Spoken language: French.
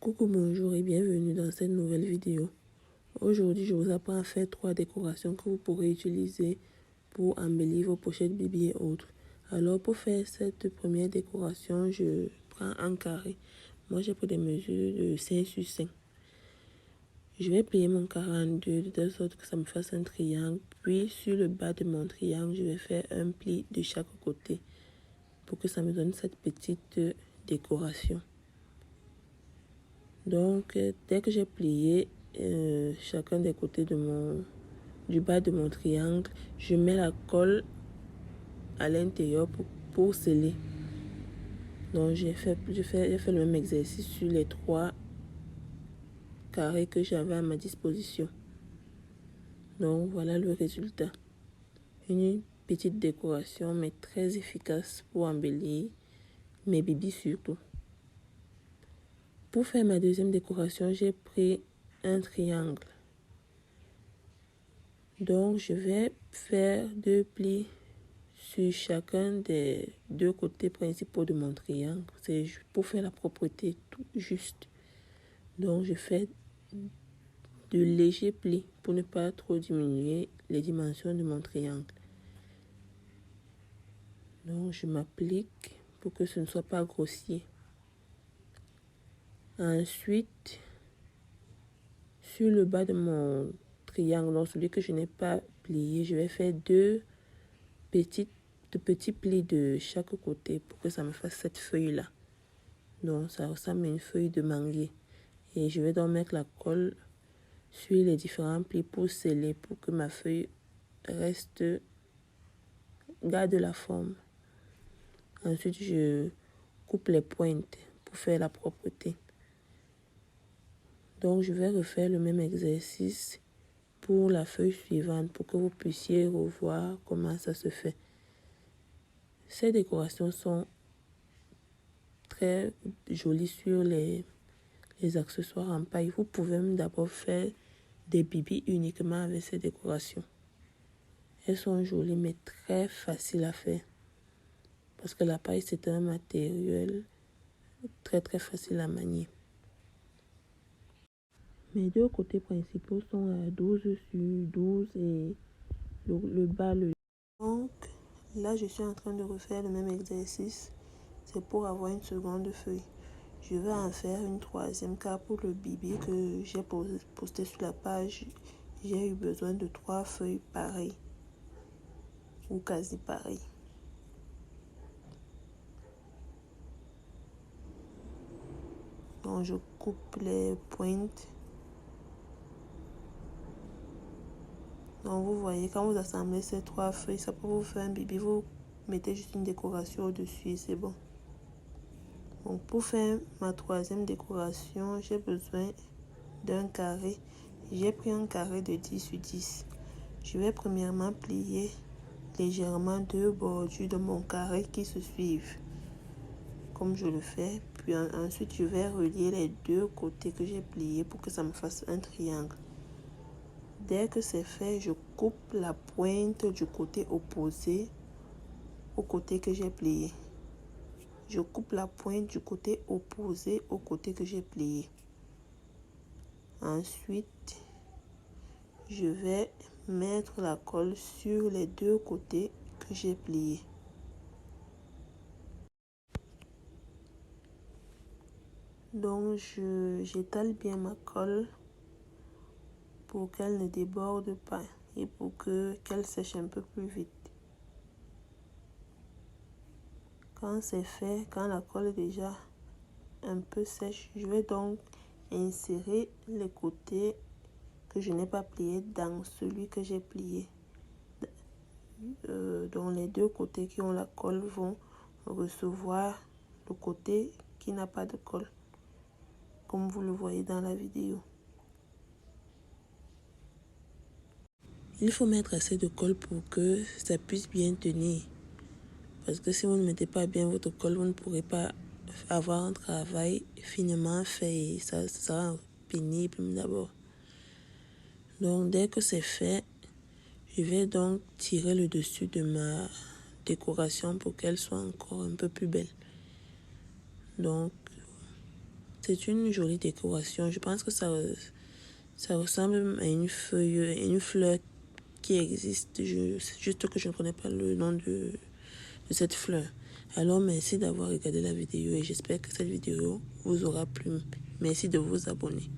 Coucou, bonjour et bienvenue dans cette nouvelle vidéo. Aujourd'hui, je vous apprends à faire 3 décorations que vous pourrez utiliser pour embellir vos pochettes Bibi et autres. Alors, pour faire cette première décoration, je prends un carré. Moi, j'ai pris des mesures de 5 sur 5. Je vais plier mon carré en deux de telle sorte que ça me fasse un triangle. Puis, sur le bas de mon triangle, je vais faire un pli de chaque côté pour que ça me donne cette petite décoration. Donc, dès que j'ai plié chacun des côtés du bas de mon triangle, je mets la colle à l'intérieur pour sceller. Donc, j'ai fait le même exercice sur les 3 carrés que j'avais à ma disposition. Donc, voilà le résultat. Une petite décoration, mais très efficace pour embellir mes bibis surtout. Pour faire ma deuxième décoration, j'ai pris un triangle. Donc, je vais faire 2 plis sur chacun des 2 côtés principaux de mon triangle. C'est pour faire la propreté tout juste. Donc, je fais de légers plis pour ne pas trop diminuer les dimensions de mon triangle. Donc, je m'applique pour que ce ne soit pas grossier. Ensuite, sur le bas de mon triangle, donc celui que je n'ai pas plié, je vais faire 2 petits plis de chaque côté pour que ça me fasse cette feuille-là. Donc, ça ressemble à une feuille de manguier. Et je vais donc mettre la colle sur les différents plis pour sceller, pour que ma feuille garde la forme. Ensuite, je coupe les pointes pour faire la propreté. Donc, je vais refaire le même exercice pour la feuille suivante pour que vous puissiez revoir comment ça se fait. Ces décorations sont très jolies sur les accessoires en paille. Vous pouvez même d'abord faire des bibis uniquement avec ces décorations. Elles sont jolies mais très faciles à faire. Parce que la paille, c'est un matériel très facile à manier. Mes 2 côtés principaux sont à 12 sur 12 et le bas, Donc, là, je suis en train de refaire le même exercice. C'est pour avoir une seconde feuille. Je vais en faire une 3e car pour le bibi que j'ai posté sur la page, j'ai eu besoin de 3 feuilles pareilles ou quasi pareilles. Donc, je coupe les pointes. Donc, vous voyez, quand vous assemblez ces 3 feuilles, ça peut vous faire un bibi. Vous mettez juste une décoration au-dessus et c'est bon. Donc, pour faire ma 3e décoration, j'ai besoin d'un carré. J'ai pris un carré de 10 sur 10. Je vais premièrement plier légèrement 2 bordures de mon carré qui se suivent, comme je le fais. Puis ensuite, je vais relier les 2 côtés que j'ai pliés pour que ça me fasse un triangle. Dès que c'est fait, je coupe la pointe du côté opposé au côté que j'ai plié. Je coupe la pointe du côté opposé au côté que j'ai plié. Ensuite, je vais mettre la colle sur les 2 côtés que j'ai pliés. Donc, j'étale bien ma colle pour qu'elle ne déborde pas et pour qu'elle sèche un peu plus vite. Quand c'est fait, quand la colle est déjà un peu sèche, je vais donc insérer les côtés que je n'ai pas plié dans celui que j'ai plié. Donc les 2 côtés qui ont la colle vont recevoir le côté qui n'a pas de colle, comme vous le voyez dans la vidéo. Il faut mettre assez de colle pour que ça puisse bien tenir. Parce que si vous ne mettez pas bien votre colle, vous ne pourrez pas avoir un travail finement fait et ça sera pénible d'abord. Donc dès que c'est fait, je vais donc tirer le dessus de ma décoration pour qu'elle soit encore un peu plus belle. Donc C'est une jolie décoration. Je pense que ça ressemble à une feuille, une fleur qui existe. C'est juste que je ne connais pas le nom de cette fleur. Alors, merci d'avoir regardé la vidéo et j'espère que cette vidéo vous aura plu. Merci de vous abonner.